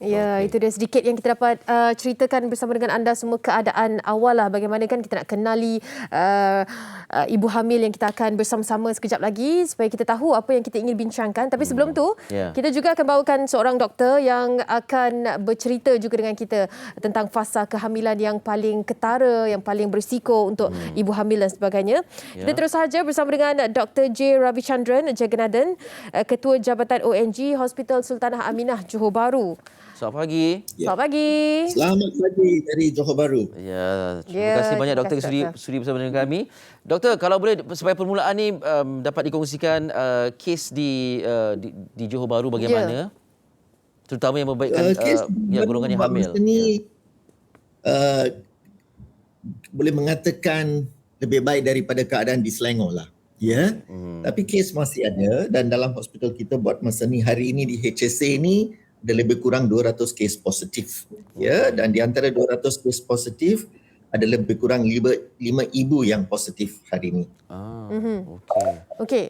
Ya, itu Okey. dia sedikit yang kita dapat ceritakan bersama dengan anda semua keadaan awal lah. Bagaimana kan kita nak kenali ibu hamil yang kita akan bersama-sama sekejap lagi supaya kita tahu apa yang kita ingin bincangkan. Tapi sebelum tu, Ya. kita juga akan bawakan seorang doktor yang akan bercerita juga dengan kita tentang fasa kehamilan yang paling ketara, yang paling berisiko untuk ibu hamil dan sebagainya. Kita Ya. terus saja bersama dengan Dr. J. Ravichandran Jagannathan, Ketua Jabatan ONG Hospital Sultanah Aminah, Johor Bahru. Selamat pagi. Selamat pagi. Selamat pagi dari Johor Bahru. Ya, terima kasih banyak terima doktor kasih, sudi, doktor. sudi bersama dengan kami. Doktor, kalau boleh sebagai permulaan ni dapat dikongsikan kes di Johor Bahru bagaimana? Terutama yang membaikkan Kes golongan yang hamil. Ini boleh mengatakan lebih baik daripada keadaan di Selangor lah. Ya. Tapi kes masih ada dan dalam hospital kita buat masa ni hari ini di HSA ni ada lebih kurang 200 kes positif. Ya, dan di antara 200 kes positif ada lebih kurang 5 ibu yang positif hari ini. Okey. Okey,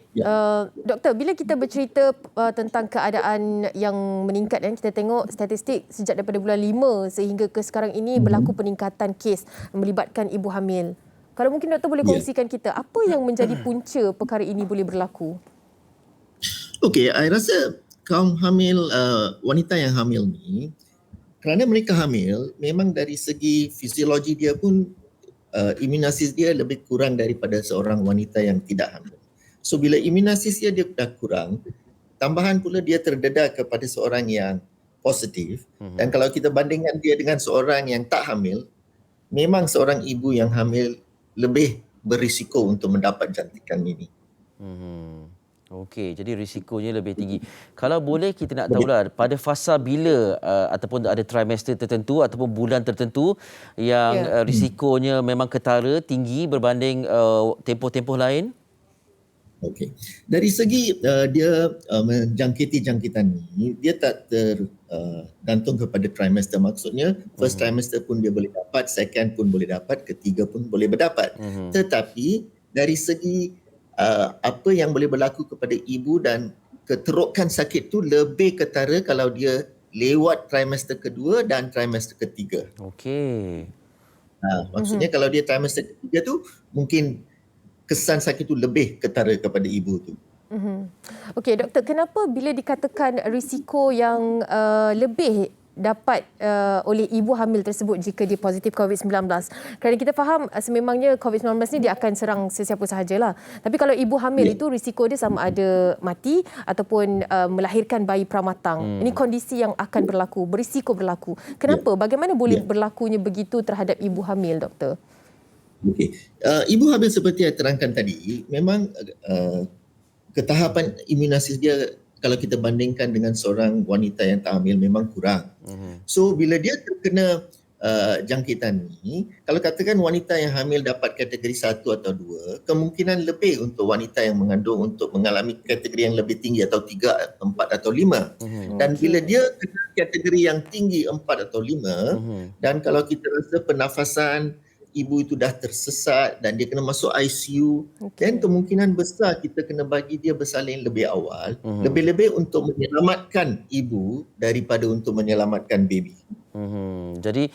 doktor, bila kita bercerita tentang keadaan yang meningkat, kita tengok statistik sejak daripada bulan 5 sehingga ke sekarang ini berlaku peningkatan kes melibatkan ibu hamil. Kalau mungkin doktor boleh kongsikan kita, apa yang menjadi punca perkara ini boleh berlaku? Okey, saya rasa kaum hamil, wanita yang hamil ni, kerana mereka hamil, memang dari segi fisiologi dia pun imunisasi dia lebih kurang daripada seorang wanita yang tidak hamil. So bila imunisasi dia dah kurang, tambahan pula dia terdedah kepada seorang yang positif. Dan kalau kita bandingkan dia dengan seorang yang tak hamil, memang seorang ibu yang hamil lebih berisiko untuk mendapat jangkitan ini. Okey, jadi risikonya lebih tinggi. Kalau boleh kita nak tahulah pada fasa bila ataupun ada trimester tertentu ataupun bulan tertentu yang risikonya memang ketara tinggi berbanding tempoh-tempoh lain? Okey. Dari segi dia menjangkiti jangkitan ni, dia tak tergantung kepada trimester. Maksudnya first trimester pun dia boleh dapat, second pun boleh dapat, ketiga pun boleh berdapat. Tetapi dari segi apa yang boleh berlaku kepada ibu dan keterukan sakit tu lebih ketara kalau dia lewat trimester kedua dan trimester ketiga. Okey. Maksudnya kalau dia trimester ketiga tu mungkin kesan sakit tu lebih ketara kepada ibu tu. Okey, doktor, kenapa bila dikatakan risiko yang lebih dapat oleh ibu hamil tersebut jika dia positif COVID-19? Kerana kita faham sememangnya COVID-19 ni dia akan serang sesiapa sahajalah. Tapi kalau ibu hamil itu risiko dia sama ada mati ataupun melahirkan bayi pramatang. Ini kondisi yang akan berlaku, berisiko berlaku. Kenapa? Bagaimana boleh berlakunya begitu terhadap ibu hamil, doktor? Okey. Ibu hamil seperti yang terangkan tadi, memang ketahapan imunisasi dia kalau kita bandingkan dengan seorang wanita yang tak hamil memang kurang. So bila dia terkena jangkitan ni, kalau katakan wanita yang hamil dapat kategori 1 atau 2, kemungkinan lebih untuk wanita yang mengandung untuk mengalami kategori yang lebih tinggi atau 3, 4 atau 5. Dan bila dia kena kategori yang tinggi 4 atau 5, dan kalau kita rasa pernafasan ibu itu dah tersesat dan dia kena masuk ICU, dan kemungkinan besar kita kena bagi dia bersalin lebih awal, lebih-lebih untuk menyelamatkan ibu daripada untuk menyelamatkan baby. Jadi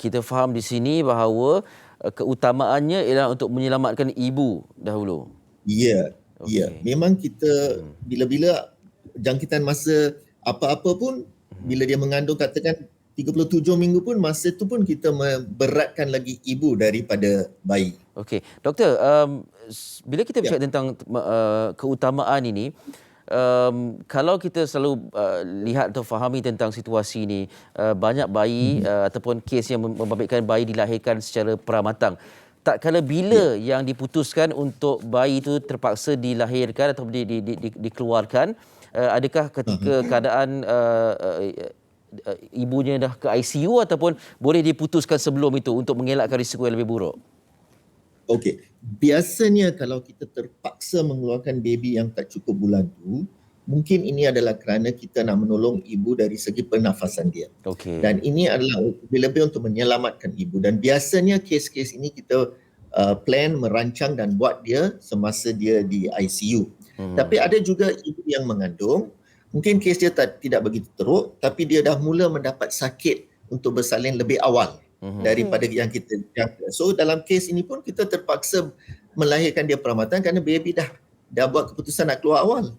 kita faham di sini bahawa keutamaannya ialah untuk menyelamatkan ibu dahulu. Ya, ya. Memang kita bila-bila jangkitan masa apa-apa pun, bila dia mengandung katakan 37 minggu pun, masa tu pun kita memberatkan lagi ibu daripada bayi. Okey, doktor, bila kita bercakap tentang keutamaan ini, kalau kita selalu lihat atau fahami tentang situasi ini, banyak bayi ataupun kes yang membabitkan bayi dilahirkan secara pramatang. Tak kala bila yang diputuskan untuk bayi itu terpaksa dilahirkan atau dikeluarkan, adakah ketika keadaan ibunya dah ke ICU ataupun boleh diputuskan sebelum itu untuk mengelakkan risiko yang lebih buruk? Okey, biasanya kalau kita terpaksa mengeluarkan baby yang tak cukup bulan tu, mungkin ini adalah kerana kita nak menolong ibu dari segi pernafasan dia. Okey. Dan ini adalah lebih untuk menyelamatkan ibu. Dan biasanya kes-kes ini kita plan, merancang dan buat dia semasa dia di ICU. Tapi ada juga ibu yang mengandung Mungkin kes dia tidak begitu teruk, tapi dia dah mula mendapat sakit untuk bersalin lebih awal daripada yang kita jangka. So dalam kes ini pun kita terpaksa melahirkan dia perawatan kerana baby dah buat keputusan nak keluar awal.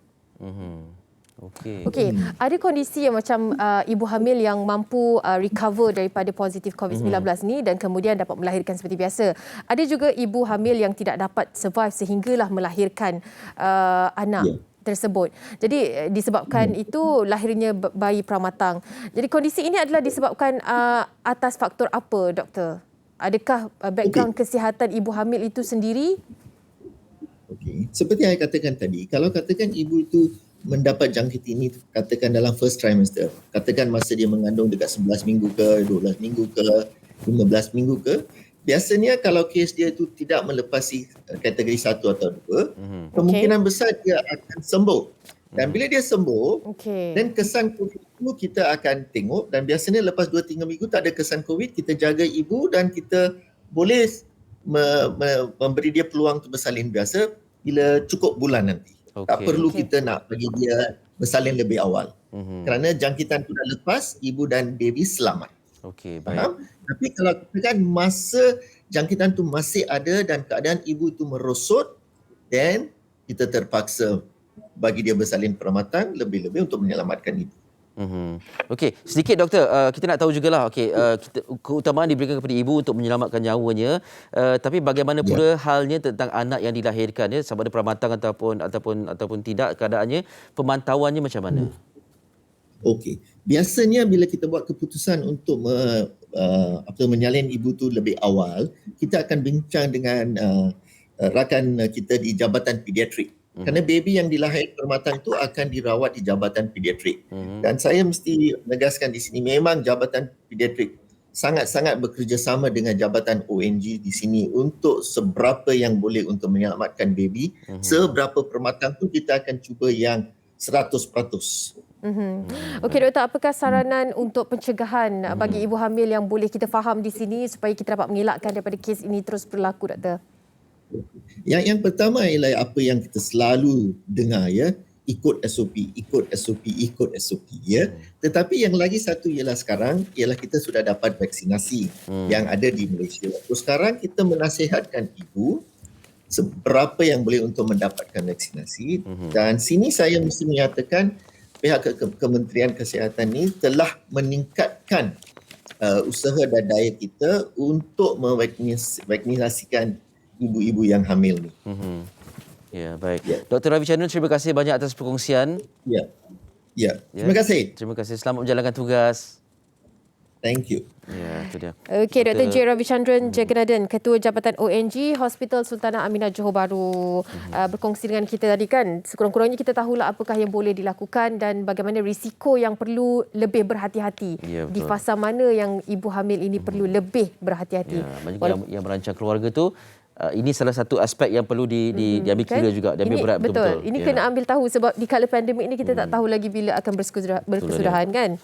Okey, ada kondisi yang macam ibu hamil yang mampu recover daripada positif COVID-19 ni dan kemudian dapat melahirkan seperti biasa. Ada juga ibu hamil yang tidak dapat survive sehinggalah melahirkan anak tersebut. Jadi disebabkan itu lahirnya bayi pramatang. Jadi kondisi ini adalah disebabkan atas faktor apa, doktor? Adakah background kesihatan ibu hamil itu sendiri? Okey, seperti yang saya katakan tadi, kalau katakan ibu itu mendapat jangkit ini katakan dalam first trimester, katakan masa dia mengandung dekat 11 minggu ke, 12 minggu ke, 15 minggu ke, biasanya kalau kes dia itu tidak melepasi kategori 1 atau 2, kemungkinan besar dia akan sembuh. Dan bila dia sembuh, dan kesan COVID itu kita akan tengok, dan biasanya lepas 2-3 minggu tak ada kesan COVID, kita jaga ibu dan kita boleh memberi dia peluang untuk bersalin biasa bila cukup bulan nanti. Tak perlu kita nak bagi dia bersalin lebih awal. Kerana jangkitan itu dah lepas, ibu dan baby selamat. Okey, faham? baik. Tapi kalau katakan masa jangkitan itu masih ada dan keadaan ibu itu merosot, then kita terpaksa bagi dia bersalin perawatan lebih-lebih untuk menyelamatkan ibu. Okey, sedikit doktor, kita nak tahu jugalah, keutamaan diberikan kepada ibu untuk menyelamatkan nyawanya, tapi bagaimana pula halnya tentang anak yang dilahirkan, sama ada pramatang ataupun tidak keadaannya, pemantauannya macam mana? Okey, biasanya bila kita buat keputusan untuk menyalin ibu tu lebih awal, kita akan bincang dengan rakan kita di Jabatan Pediatrik. Kerana baby yang dilahirkan permatang itu akan dirawat di Jabatan Pediatrik. Dan saya mesti menegaskan di sini, memang Jabatan Pediatrik sangat-sangat bekerjasama dengan Jabatan ONG di sini untuk seberapa yang boleh untuk menyelamatkan baby, seberapa permatang tu kita akan cuba yang 100%. Okey doktor, apakah saranan untuk pencegahan bagi ibu hamil yang boleh kita faham di sini supaya kita dapat mengelakkan daripada kes ini terus berlaku, doktor? Yang pertama ialah apa yang kita selalu dengar, ikut SOP ya. Tetapi yang lagi satu ialah sekarang ialah kita sudah dapat vaksinasi yang ada di Malaysia. So sekarang kita menasihatkan ibu seberapa yang boleh untuk mendapatkan vaksinasi, dan sini saya mesti menyatakan pihak Kementerian Kesihatan ni telah meningkatkan usaha dan daya kita untuk mevaksinasikan ibu-ibu yang hamil ni. Ya, baik. Dr. Ravichandran, terima kasih banyak atas perkongsian. Ya. Terima kasih. Terima kasih. Selamat menjalankan tugas. Thank you. Ya, itu dia. Okey, Dr. J. Ravichandran Jagannathan, Ketua Jabatan ONG Hospital Sultanah Aminah Johor Bahru, berkongsi dengan kita tadi kan. Sekurang-kurangnya kita tahulah apakah yang boleh dilakukan dan bagaimana risiko yang perlu lebih berhati-hati. Di fasa mana yang ibu hamil ini perlu lebih berhati-hati. Yang merancang keluarga tu, ini salah satu aspek yang perlu diambil kira juga, diambil berat betul-betul. Ini kena ambil tahu sebab di kala pandemik ini kita tak tahu lagi bila akan berkesudahan kan.